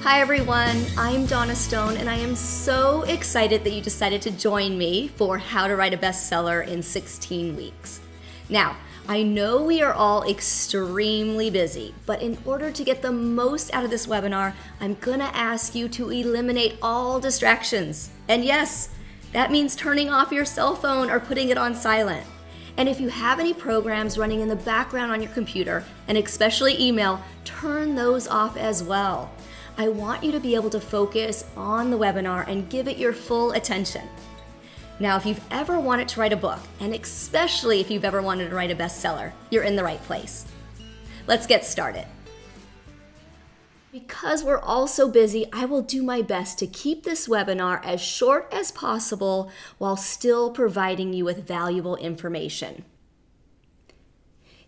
Hi everyone, I'm Donna Stone and I am so excited that you decided to join me for How to Write a Bestseller in 16 Weeks. Now, I know we are all extremely busy, but in order to get the most out of this webinar, I'm gonna ask you to eliminate all distractions. And yes, that means turning off your cell phone or putting it on silent. And if you have any programs running in the background on your computer, and especially email, turn those off as well. I want you to be able to focus on the webinar and give it your full attention. Now, if you've ever wanted to write a book, and especially if you've ever wanted to write a bestseller, you're in the right place. Let's get started. Because we're all so busy, I will do my best to keep this webinar as short as possible while still providing you with valuable information.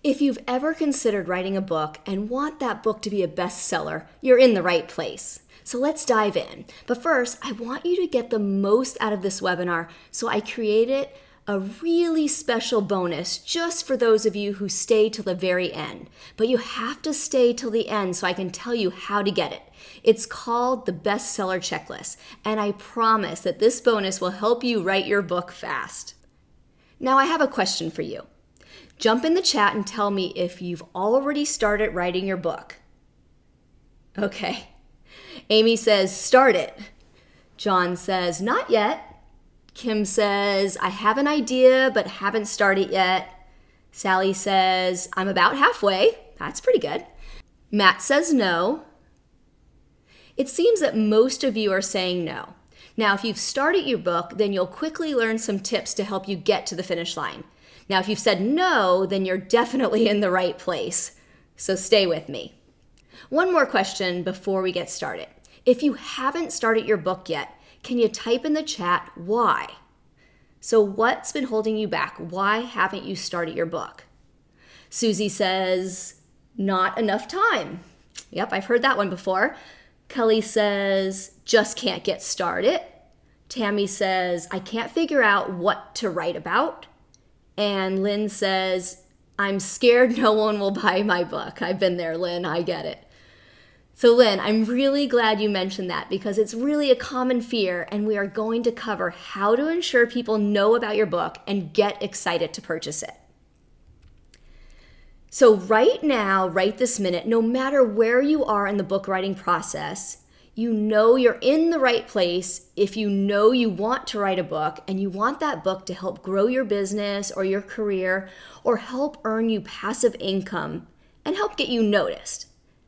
If you've ever considered writing a book and want that book to be a bestseller, you're in the right place. So let's dive in. But first, I want you to get the most out of this webinar, so I created a really special bonus just for those of you who stay till the very end. But you have to stay till the end so I can tell you how to get it. It's called the Bestseller Checklist, and I promise that this bonus will help you write your book fast. Now I have a question for you. Jump in the chat and tell me if you've already started writing your book. Okay. Amy says, start it. John says, not yet. Kim says, I have an idea, but haven't started yet. Sally says, I'm about halfway. That's pretty good. Matt says no. It seems that most of you are saying no. Now, if you've started your book, then you'll quickly learn some tips to help you get to the finish line. Now, if you've said no, then you're definitely in the right place. So stay with me. One more question before we get started. If you haven't started your book yet, can you type in the chat why? So what's been holding you back? Why haven't you started your book? Susie says, not enough time. Yep, I've heard that one before. Kelly says, just can't get started. Tammy says, I can't figure out what to write about. And Lynn says, I'm scared no one will buy my book. I've been there, Lynn, I get it. So Lynn, I'm really glad you mentioned that because it's really a common fear, and we are going to cover how to ensure people know about your book and get excited to purchase it. So right now, right this minute, no matter where you are in the book writing process, you know you're in the right place if you know you want to write a book and you want that book to help grow your business or your career or help earn you passive income and help get you noticed.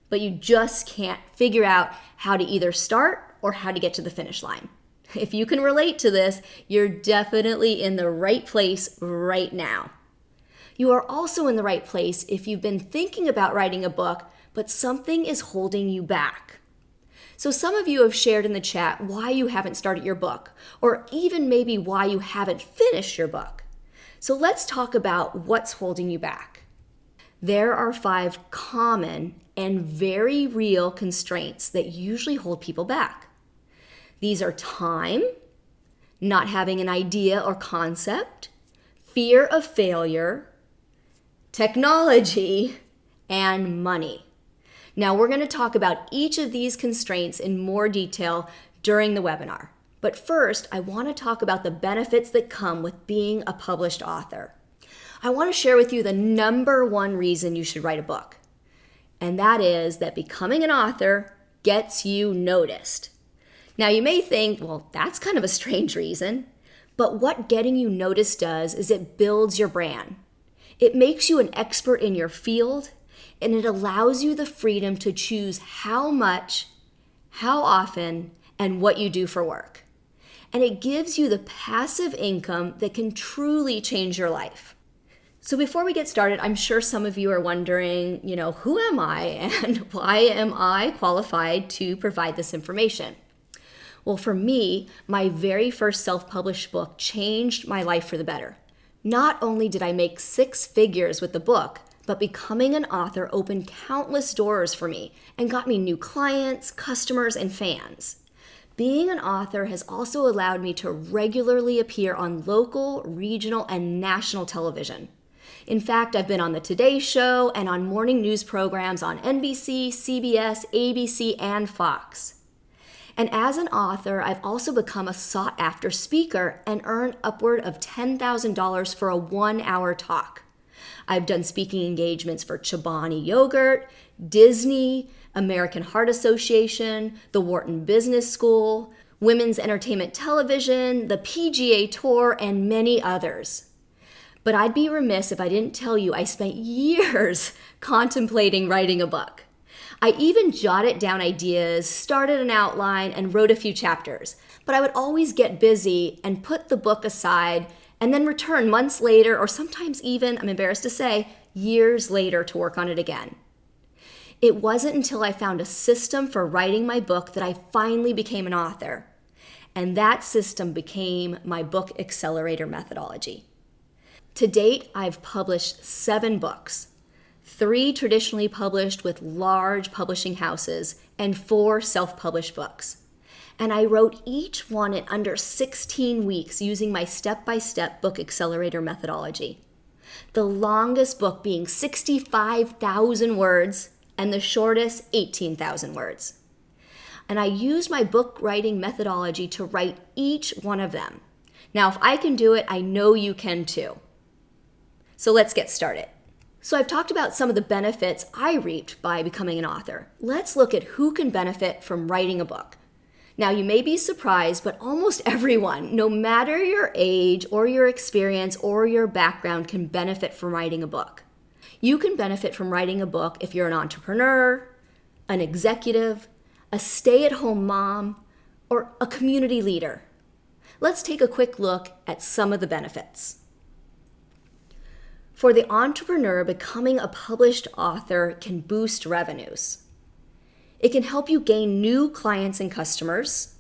But you just can't figure out how to either start or how to get to the finish line. If you can relate to this, you're definitely in the right place right now. You are also in the right place if you've been thinking about writing a book, but something is holding you back. So some of you have shared in the chat why you haven't started your book, or even maybe why you haven't finished your book. So let's talk about what's holding you back. There are 5 common and very real constraints that usually hold people back. These are time, not having an idea or concept, fear of failure, technology, and money. Now, we're going to talk about each of these constraints in more detail during the webinar. But first, I want to talk about the benefits that come with being a published author. I want to share with you the number one reason you should write a book. And that is that becoming an author gets you noticed. Now, you may think, well, that's kind of a strange reason. But what getting you noticed does is it builds your brand. It makes you an expert in your field, and it allows you the freedom to choose how much, how often, and what you do for work. And it gives you the passive income that can truly change your life. So before we get started, I'm sure some of you are wondering, who am I and why am I qualified to provide this information? Well, for me, my very first self-published book changed my life for the better. Not only did I make 6 figures with the book, but becoming an author opened countless doors for me and got me new clients, customers, and fans. Being an author has also allowed me to regularly appear on local, regional, and national television. In fact, I've been on the Today Show and on morning news programs on NBC, CBS, ABC, and Fox. And as an author, I've also become a sought-after speaker and earned upward of $10,000 for a 1-hour talk. I've done speaking engagements for Chobani Yogurt, Disney, American Heart Association, the Wharton Business School, Women's Entertainment Television, the PGA Tour, and many others. But I'd be remiss if I didn't tell you I spent years contemplating writing a book. I even jotted down ideas, started an outline, and wrote a few chapters. But I would always get busy and put the book aside and then return months later, or sometimes even, I'm embarrassed to say, years later to work on it again. It wasn't until I found a system for writing my book that I finally became an author. And that system became my book accelerator methodology. To date, I've published 7 books, 3 traditionally published with large publishing houses, and 4 self-published books. And I wrote each one in under 16 weeks using my step-by-step book accelerator methodology. The longest book being 65,000 words and the shortest 18,000 words. And I used my book writing methodology to write each one of them. Now, if I can do it, I know you can too. So let's get started. So I've talked about some of the benefits I reaped by becoming an author. Let's look at who can benefit from writing a book. Now, you may be surprised, but almost everyone, no matter your age or your experience or your background, can benefit from writing a book. You can benefit from writing a book if you're an entrepreneur, an executive, a stay-at-home mom, or a community leader. Let's take a quick look at some of the benefits. For the entrepreneur, becoming a published author can boost revenues. It can help you gain new clients and customers.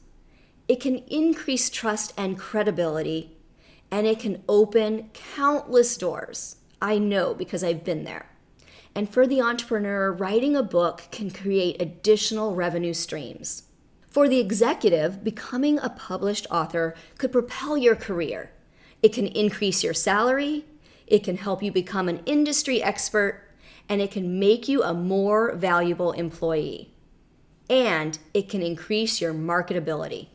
It can increase trust and credibility, and it can open countless doors. I know because I've been there. And for the entrepreneur, writing a book can create additional revenue streams. For the executive, becoming a published author could propel your career. It can increase your salary, it can help you become an industry expert, and it can make you a more valuable employee. And it can increase your marketability.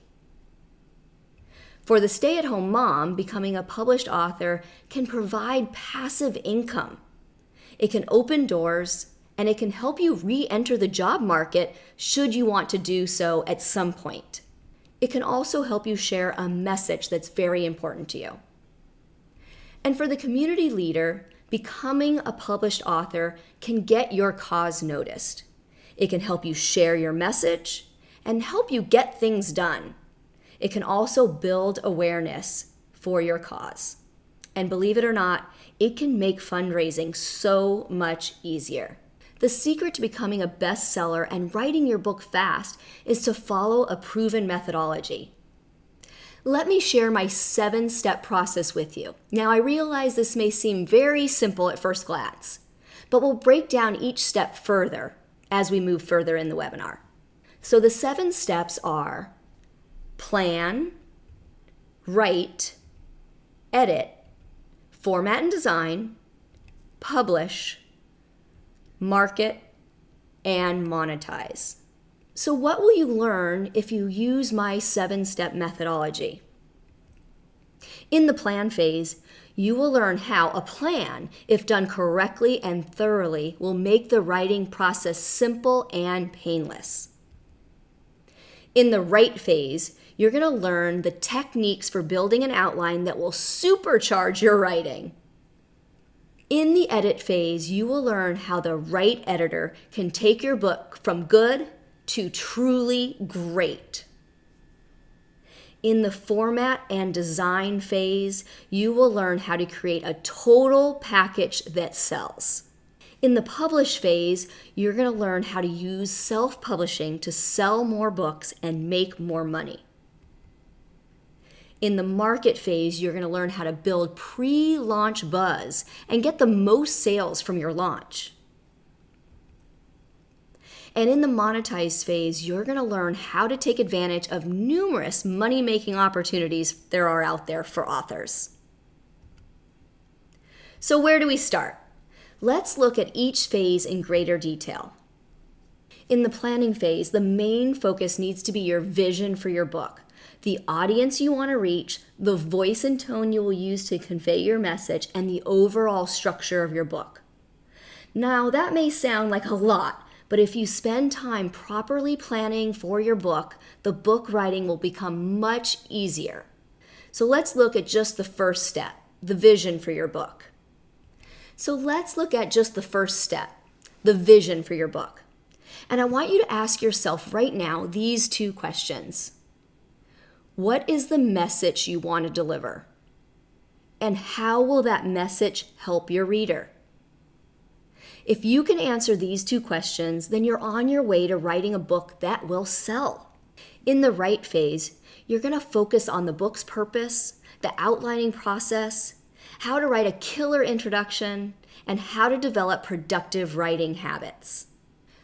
For the stay-at-home mom, becoming a published author can provide passive income. It can open doors, and it can help you re-enter the job market should you want to do so at some point. It can also help you share a message that's very important to you. And for the community leader, becoming a published author can get your cause noticed. It can help you share your message and help you get things done. It can also build awareness for your cause. And believe it or not, it can make fundraising so much easier. The secret to becoming a bestseller and writing your book fast is to follow a proven methodology. Let me share my 7-step process with you. Now, I realize this may seem very simple at first glance, but we'll break down each step further as we move further in the webinar. So the 7 steps are plan, write, edit, format and design, publish, market, and monetize. So what will you learn if you use my 7-step methodology? In the plan phase, you will learn how a plan, if done correctly and thoroughly, will make the writing process simple and painless. In the write phase, you're going to learn the techniques for building an outline that will supercharge your writing. In the edit phase, you will learn how the right editor can take your book from good to truly great. In the format and design phase, you will learn how to create a total package that sells. In the publish phase, you're going to learn how to use self-publishing to sell more books and make more money. In the market phase, you're going to learn how to build pre-launch buzz and get the most sales from your launch. And in the monetize phase, you're going to learn how to take advantage of numerous money-making opportunities there are out there for authors. So where do we start? Let's look at each phase in greater detail. In the planning phase, the main focus needs to be your vision for your book, the audience you want to reach, the voice and tone you will use to convey your message, and the overall structure of your book. Now, that may sound like a lot, but if you spend time properly planning for your book, the book writing will become much easier. So let's look at just the first step, the vision for your book. So let's look at just the first step, the vision for your book. And I want you to ask yourself right now these two questions. What is the message you want to deliver? And how will that message help your reader? If you can answer these two questions, then you're on your way to writing a book that will sell. In the write phase, you're going to focus on the book's purpose, the outlining process, how to write a killer introduction, and how to develop productive writing habits.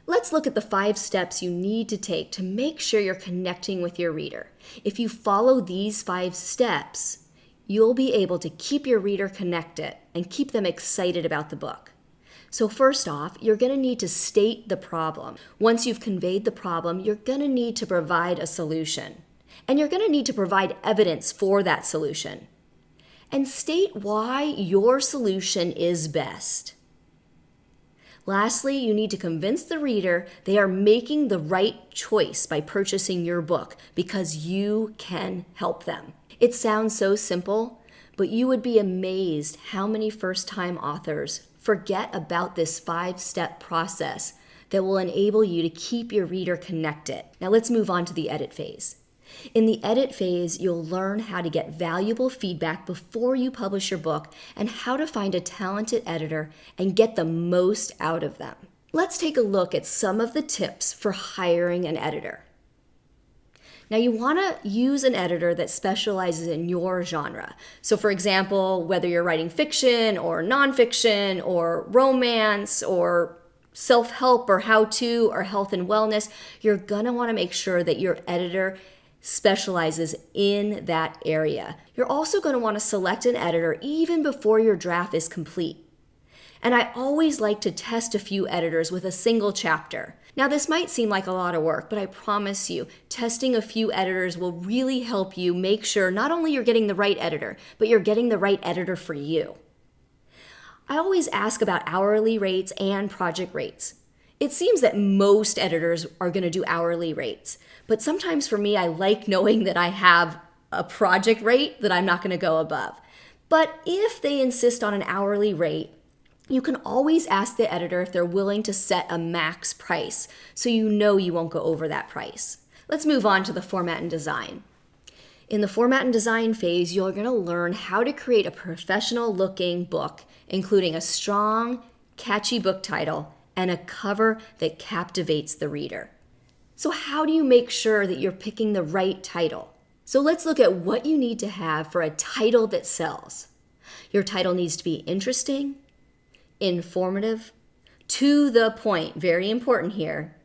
Let's look at the 5 steps you need to take to make sure you're connecting with your reader. If you follow these 5 steps, you'll be able to keep your reader connected and keep them excited about the book. So first off, you're going to need to state the problem. Once you've conveyed the problem, you're going to need to provide a solution. And you're going to need to provide evidence for that solution. And state why your solution is best. Lastly, you need to convince the reader they are making the right choice by purchasing your book because you can help them. It sounds so simple, but you would be amazed how many first-time authors forget about this 5-step process that will enable you to keep your reader connected. Now let's move on to the edit phase. In the edit phase, you'll learn how to get valuable feedback before you publish your book and how to find a talented editor and get the most out of them. Let's take a look at some of the tips for hiring an editor. Now, you want to use an editor that specializes in your genre. So for example, whether you're writing fiction or nonfiction or romance or self-help or how-to or health and wellness, you're going to want to make sure that your editor specializes in that area. You're also going to want to select an editor even before your draft is complete. And I always like to test a few editors with a single chapter. Now, this might seem like a lot of work, but I promise you, testing a few editors will really help you make sure not only you're getting the right editor, but you're getting the right editor for you. I always ask about hourly rates and project rates. It seems that most editors are going to do hourly rates, but sometimes for me, I like knowing that I have a project rate that I'm not going to go above. But if they insist on an hourly rate, you can always ask the editor if they're willing to set a max price, so you know you won't go over that price. Let's move on to the format and design. In the format and design phase, you're going to learn how to create a professional-looking book, including a strong, catchy book title and a cover that captivates the reader. So how do you make sure that you're picking the right title? So let's look at what you need to have for a title that sells. Your title needs to be interesting, informative, to the point, very important here,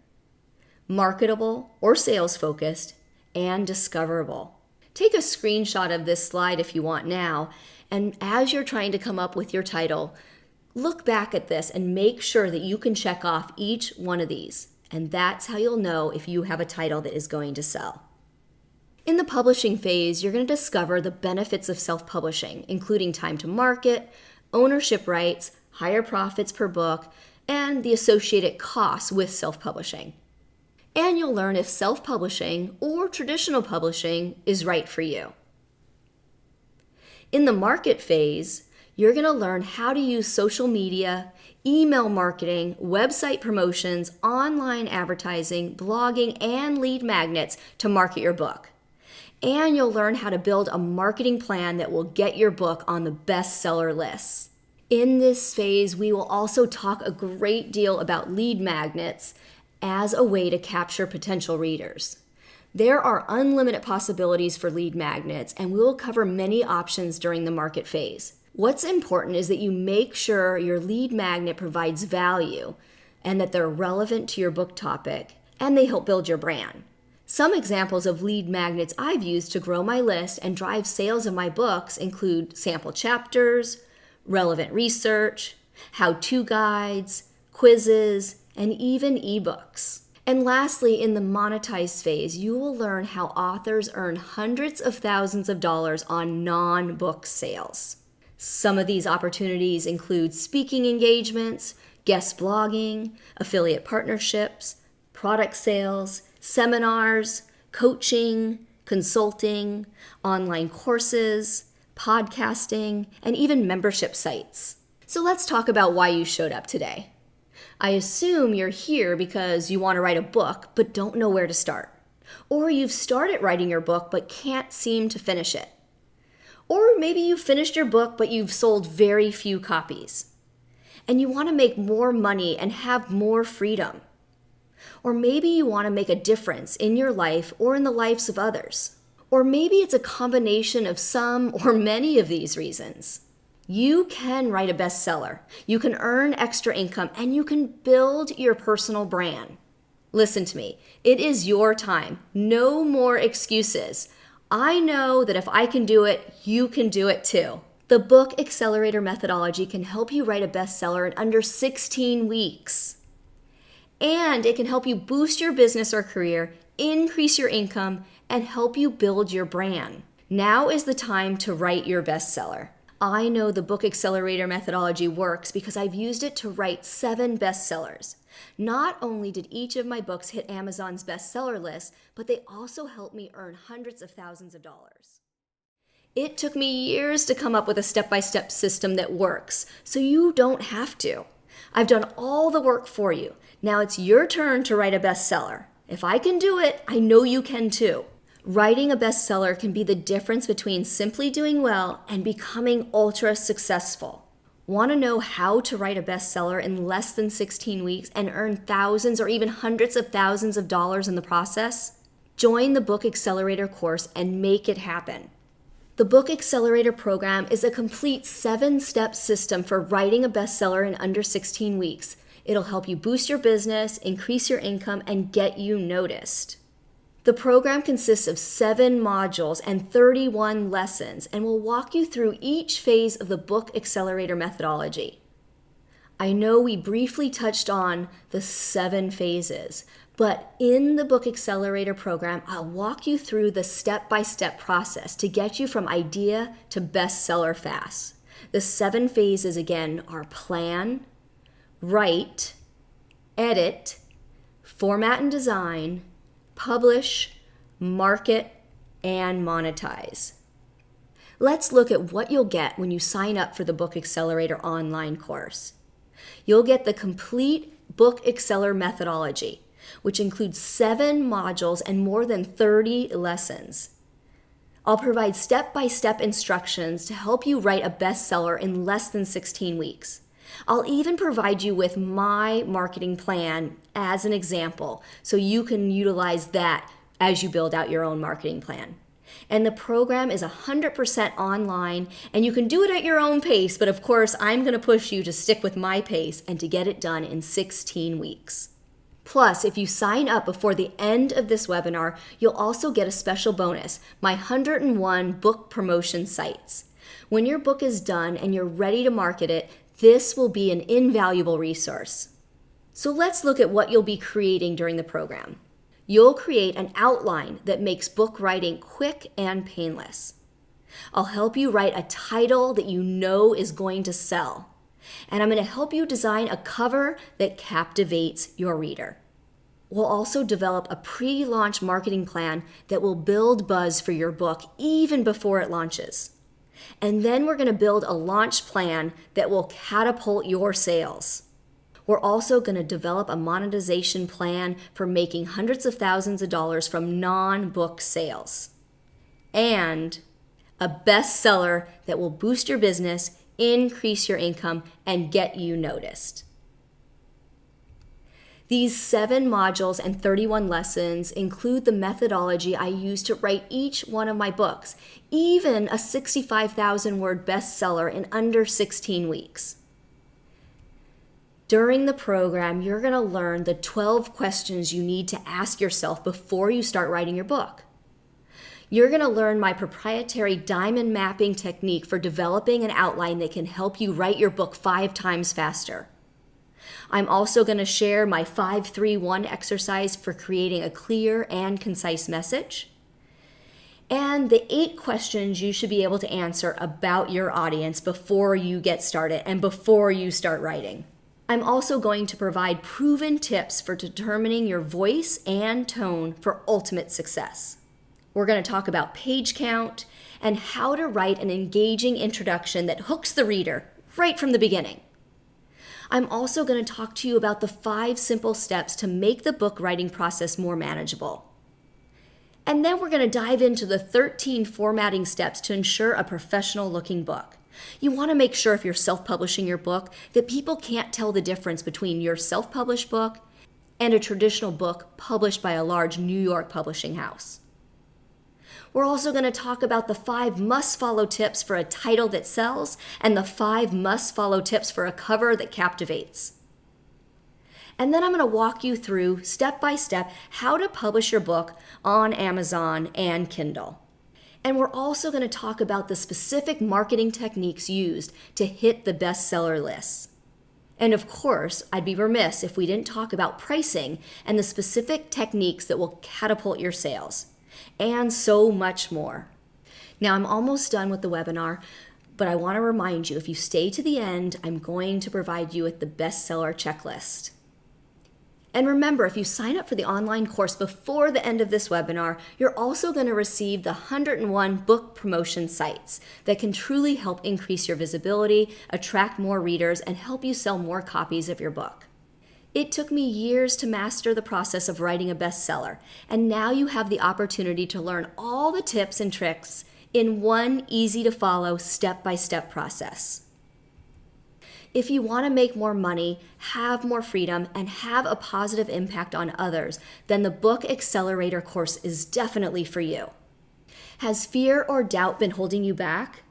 marketable or sales focused, and discoverable. Take a screenshot of this slide if you want now, and as you're trying to come up with your title, look back at this and make sure that you can check off each one of these. And that's how you'll know if you have a title that is going to sell. In the publishing phase, you're going to discover the benefits of self-publishing, including time to market, ownership rights, higher profits per book, and the associated costs with self-publishing. And you'll learn if self-publishing or traditional publishing is right for you. In the market phase, you're going to learn how to use social media, email marketing, website promotions, online advertising, blogging, and lead magnets to market your book. And you'll learn how to build a marketing plan that will get your book on the bestseller lists. In this phase, we will also talk a great deal about lead magnets as a way to capture potential readers. There are unlimited possibilities for lead magnets, and we will cover many options during the market phase. What's important is that you make sure your lead magnet provides value and that they're relevant to your book topic and they help build your brand. Some examples of lead magnets I've used to grow my list and drive sales of my books include sample chapters, relevant research, how-to guides, quizzes, and even ebooks. And lastly, in the monetize phase, you will learn how authors earn hundreds of thousands of dollars on non-book sales. Some of these opportunities include speaking engagements, guest blogging, affiliate partnerships, product sales, seminars, coaching, consulting, online courses, podcasting, and even membership sites. So let's talk about why you showed up today. I assume you're here because you want to write a book but don't know where to start. Or you've started writing your book but can't seem to finish it. Or maybe you finished your book but you've sold very few copies. And you want to make more money and have more freedom. Or maybe you want to make a difference in your life or in the lives of others. Or maybe it's a combination of some or many of these reasons. You can write a bestseller, you can earn extra income, and you can build your personal brand. Listen to me, it is your time. No more excuses. I know that if I can do it, you can do it too. The Book Accelerator methodology can help you write a bestseller in under 16 weeks. And it can help you boost your business or career, increase your income, and help you build your brand. Now is the time to write your bestseller. I know the Book Accelerator methodology works because I've used it to write 7 bestsellers. Not only did each of my books hit Amazon's bestseller list, but they also helped me earn hundreds of thousands of dollars. It took me years to come up with a step-by-step system that works, so you don't have to. I've done all the work for you. Now it's your turn to write a bestseller. If I can do it, I know you can too. Writing a bestseller can be the difference between simply doing well and becoming ultra successful. Want to know how to write a bestseller in less than 16 weeks and earn thousands or even hundreds of thousands of dollars in the process? Join the Book Accelerator course and make it happen. The Book Accelerator program is a complete 7-step system for writing a bestseller in under 16 weeks. It'll help you boost your business, increase your income, and get you noticed. The program consists of 7 modules and 31 lessons and will walk you through each phase of the Book Accelerator methodology. I know we briefly touched on the 7 phases, but in the Book Accelerator program, I'll walk you through the step-by-step process to get you from idea to bestseller fast. The 7 phases again are plan, write, edit, format and design, publish, market, and monetize. Let's look at what you'll get when you sign up for the Book Accelerator online course. You'll get the complete Book Accelerator methodology, which includes 7 modules and more than 30 lessons. I'll provide step-by-step instructions to help you write a bestseller in less than 16 weeks. I'll even provide you with my marketing plan as an example, so you can utilize that as you build out your own marketing plan. And the program is 100% online, and you can do it at your own pace, but of course, I'm going to push you to stick with my pace and to get it done in 16 weeks. Plus, if you sign up before the end of this webinar, you'll also get a special bonus, my 101 book promotion sites. When your book is done and you're ready to market it, this will be an invaluable resource. So let's look at what you'll be creating during the program. You'll create an outline that makes book writing quick and painless. I'll help you write a title that you know is going to sell. And I'm going to help you design a cover that captivates your reader. We'll also develop a pre-launch marketing plan that will build buzz for your book even before it launches. And then we're going to build a launch plan that will catapult your sales. We're also going to develop a monetization plan for making hundreds of thousands of dollars from non-book sales. And a bestseller that will boost your business, increase your income, and get you noticed. These 7 modules and 31 lessons include the methodology I use to write each one of my books, even a 65,000-word bestseller in under 16 weeks. During the program, you're going to learn the 12 questions you need to ask yourself before you start writing your book. You're going to learn my proprietary diamond mapping technique for developing an outline that can help you write your book 5 times faster. I'm also going to share my 5-3-1 exercise for creating a clear and concise message, and the 8 questions you should be able to answer about your audience before you get started and before you start writing. I'm also going to provide proven tips for determining your voice and tone for ultimate success. We're going to talk about page count and how to write an engaging introduction that hooks the reader right from the beginning. I'm also going to talk to you about the 5 simple steps to make the book writing process more manageable. And then we're going to dive into the 13 formatting steps to ensure a professional-looking book. You want to make sure if you're self-publishing your book that people can't tell the difference between your self-published book and a traditional book published by a large New York publishing house. We're also going to talk about the 5 must-follow tips for a title that sells and the 5 must-follow tips for a cover that captivates. And then I'm going to walk you through, step by step, how to publish your book on Amazon and Kindle. And we're also going to talk about the specific marketing techniques used to hit the bestseller lists. And of course, I'd be remiss if we didn't talk about pricing and the specific techniques that will catapult your sales, and so much more. Now, I'm almost done with the webinar, but I want to remind you, if you stay to the end, I'm going to provide you with the bestseller checklist. And remember, if you sign up for the online course before the end of this webinar, you're also going to receive the 101 book promotion sites that can truly help increase your visibility, attract more readers, and help you sell more copies of your book. It took me years to master the process of writing a bestseller, and now you have the opportunity to learn all the tips and tricks in one easy-to-follow, step-by-step process. If you want to make more money, have more freedom, and have a positive impact on others, then the Book Accelerator course is definitely for you. Has fear or doubt been holding you back?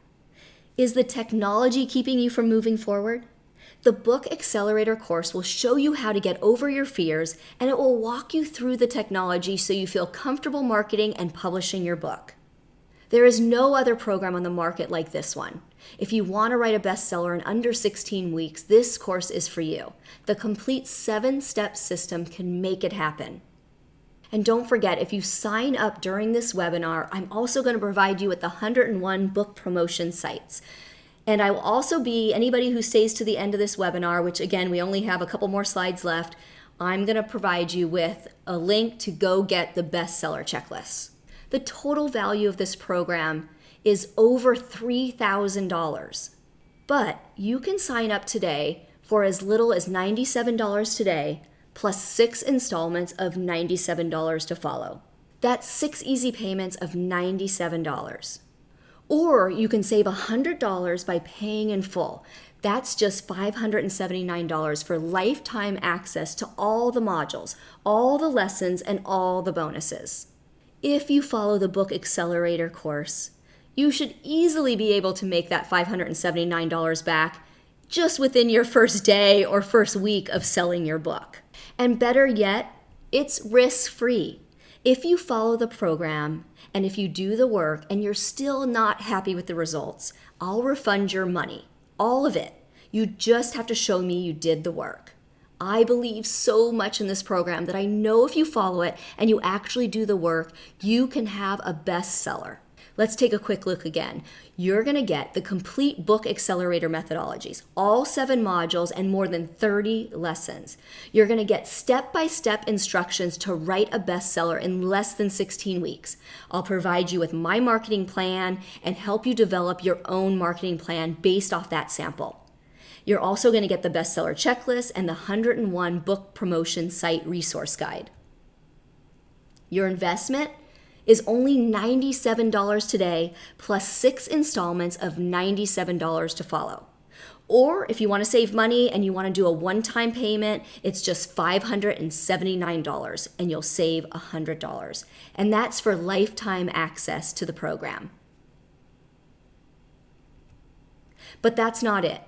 Is the technology keeping you from moving forward? The Book Accelerator course will show you how to get over your fears, and it will walk you through the technology so you feel comfortable marketing and publishing your book. There is no other program on the market like this one. If you want to write a bestseller in under 16 weeks, this course is for you. The complete 7-step system can make it happen. And don't forget, if you sign up during this webinar, I'm also going to provide you with the 101 book promotion sites. And I will also be, anybody who stays to the end of this webinar, which again, we only have a couple more slides left, I'm going to provide you with a link to go get the bestseller checklist. The total value of this program is over $3,000, but you can sign up today for as little as $97 today, plus 6 installments of $97 to follow. That's 6 easy payments of $97. Or you can save $100 by paying in full. That's just $579 for lifetime access to all the modules, all the lessons, and all the bonuses. If you follow the Book Accelerator course, you should easily be able to make that $579 back just within your first day or first week of selling your book. And better yet, it's risk-free. If you follow the program and if you do the work and you're still not happy with the results, I'll refund your money, all of it. You just have to show me you did the work. I believe so much in this program that I know if you follow it and you actually do the work, you can have a bestseller. Let's take a quick look again. You're going to get the complete Book Accelerator methodologies, all 7 modules and more than 30 lessons. You're going to get step-by-step instructions to write a bestseller in less than 16 weeks. I'll provide you with my marketing plan and help you develop your own marketing plan based off that sample. You're also going to get the bestseller checklist and the 101 book promotion site resource guide. Your investment is only $97 today, plus 6 installments of $97 to follow. Or if you want to save money and you want to do a one-time payment, it's just $579 and you'll save $100. And that's for lifetime access to the program. But that's not it.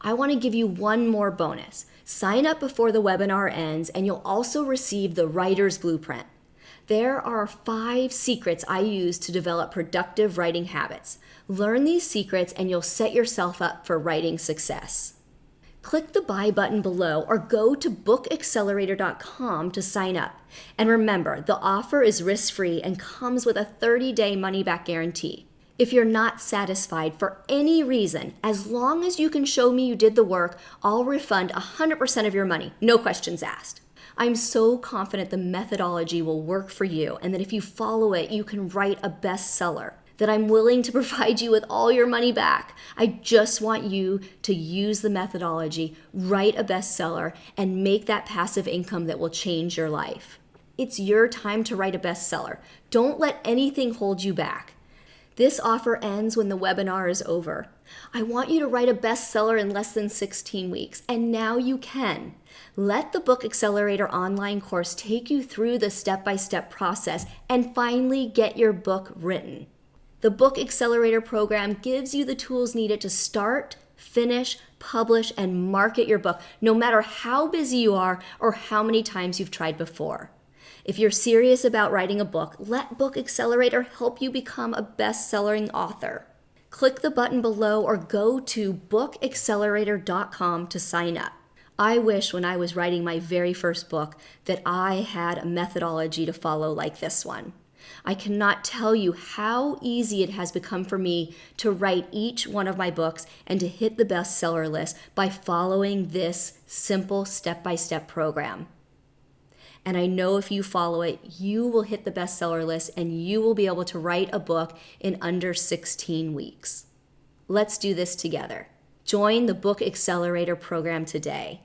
I want to give you one more bonus. Sign up before the webinar ends and you'll also receive the Writer's Blueprint. There are 5 secrets I use to develop productive writing habits. Learn these secrets and you'll set yourself up for writing success. Click the buy button below or go to bookaccelerator.com to sign up. And remember, the offer is risk-free and comes with a 30-day money-back guarantee. If you're not satisfied for any reason, as long as you can show me you did the work, I'll refund 100% of your money, no questions asked. I'm so confident the methodology will work for you and that if you follow it, you can write a bestseller, that I'm willing to provide you with all your money back. I just want you to use the methodology, write a bestseller, and make that passive income that will change your life. It's your time to write a bestseller. Don't let anything hold you back. This offer ends when the webinar is over. I want you to write a bestseller in less than 16 weeks, and now you can. Let the Book Accelerator online course take you through the step-by-step process and finally get your book written. The Book Accelerator program gives you the tools needed to start, finish, publish, and market your book, no matter how busy you are or how many times you've tried before. If you're serious about writing a book, let Book Accelerator help you become a best-selling author. Click the button below or go to bookaccelerator.com to sign up. I wish when I was writing my very first book that I had a methodology to follow like this one. I cannot tell you how easy it has become for me to write each one of my books and to hit the bestseller list by following this simple step-by-step program. And I know if you follow it, you will hit the bestseller list and you will be able to write a book in under 16 weeks. Let's do this together. Join the Book Accelerator program today.